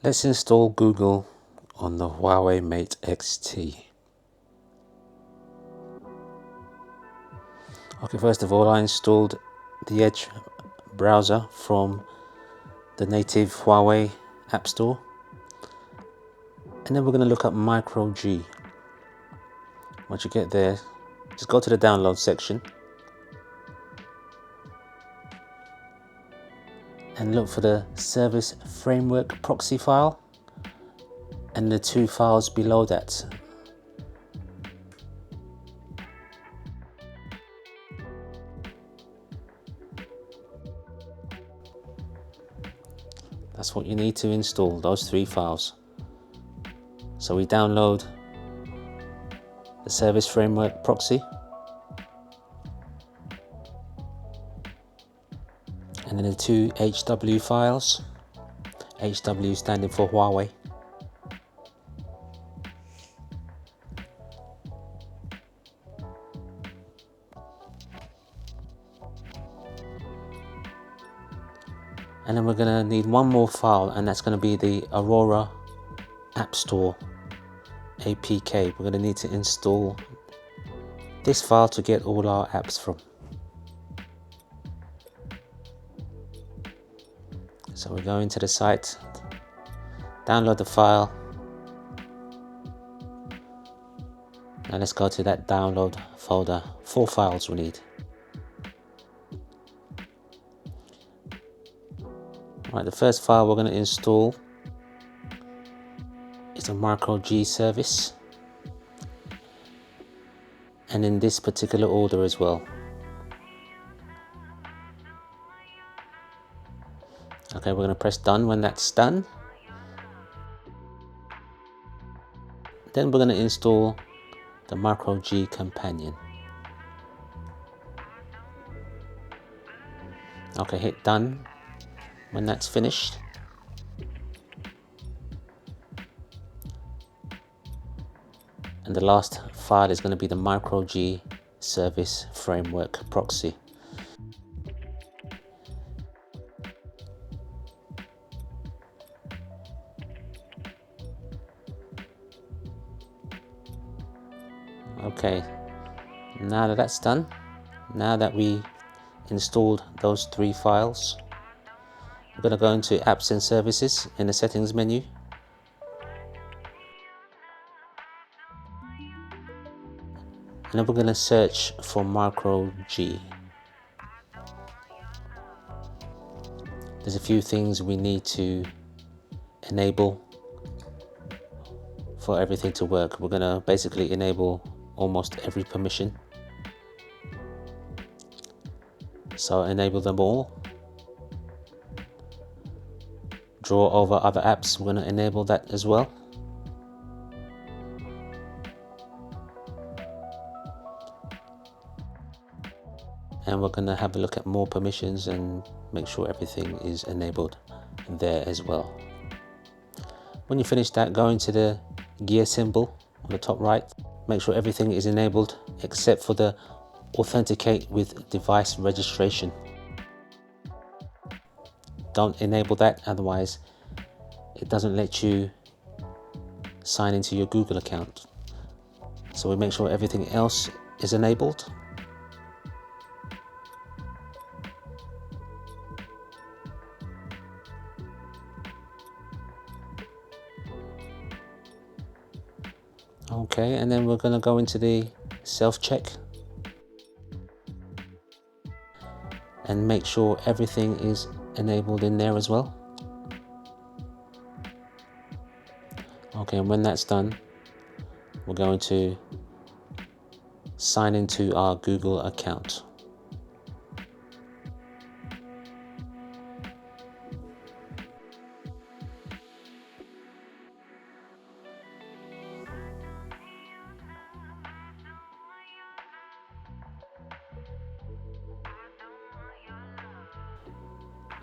Let's install Google on the Huawei Mate XT. Okay, first of all, I installed the Edge browser from the native Huawei App Store, and then we're going to look up Micro G. Once you get there, just go to the download section and look for the service framework proxy file and the two files below that. That's what you need to install, those three files. So we download the service framework proxy, and then the two HW files, HW standing for Huawei. And then we're going to need one more file, and that's going to be the Aurora App Store APK. We're going to need to install this file to get all our apps from. So we go into the site, download the file, and let's go to that download folder. 4 files we need. Right, the first file we're going to install is a Micro G service, and in this particular order as well. Okay, we're going to press done when that's done. Then we're going to install the Micro G companion. Okay, hit done when that's finished. And the last file is going to be the Micro G service framework proxy. Okay, now that that's done, now that we installed those 3 files, we're going to go into Apps and Services in the Settings menu. And then we're going to search for Micro G. There's a few things we need to enable for everything to work. We're going to basically enable almost every permission. So enable them all. Draw over other apps, we're going to enable that as well. And we're going to have a look at more permissions and make sure everything is enabled there as well. When you finish that, go into the gear symbol on the top right. Make sure everything is enabled except for the authenticate with device registration. Don't enable that, otherwise it doesn't let you sign into your Google account. So we make sure everything else is enabled. Okay, and then we're going to go into the self-check and make sure everything is enabled in there as well. Okay, and when that's done, we're going to sign into our Google account.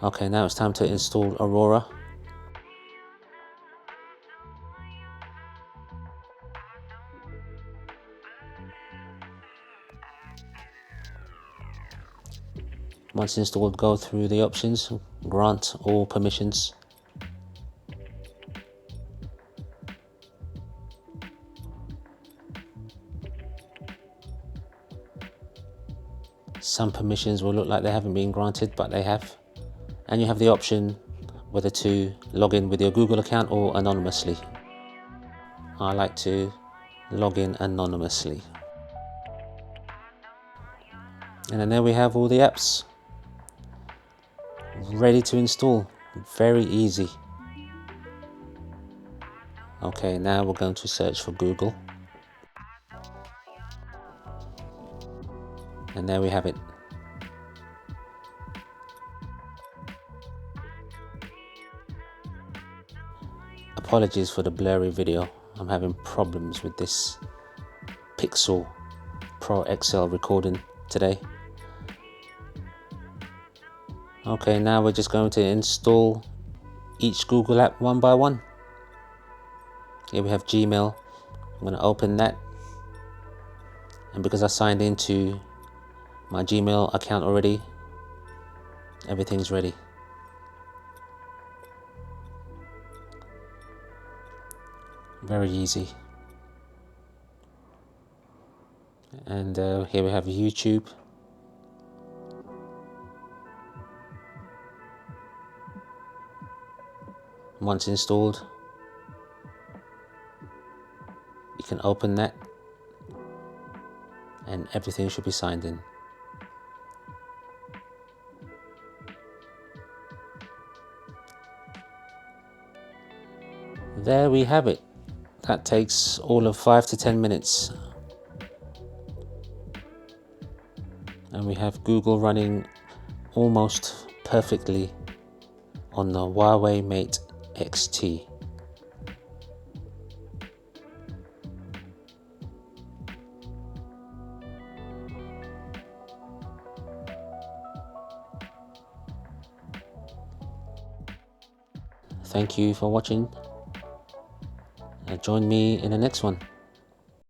Okay, now it's time to install Aurora. Once installed, go through the options, grant all permissions. Some permissions will look like they haven't been granted, but they have. And you have the option whether to log in with your Google account or anonymously. I like to log in anonymously. And then there we have all the apps ready to install. Very easy. Okay, now we're going to search for Google. And there we have it. Apologies for the blurry video. I'm having problems with this Pixel Pro XL recording today. Okay, now we're just going to install each Google app one by one. Here we have Gmail. I'm going to open that. And because I signed into my Gmail account already, everything's ready. Very easy. And here we have YouTube. Once installed, you can open that and everything should be signed in. There we have it. That takes all of 5 to 10 minutes. And we have Google running almost perfectly on the Huawei Mate XT. Thank you for watching. Join me in the next one.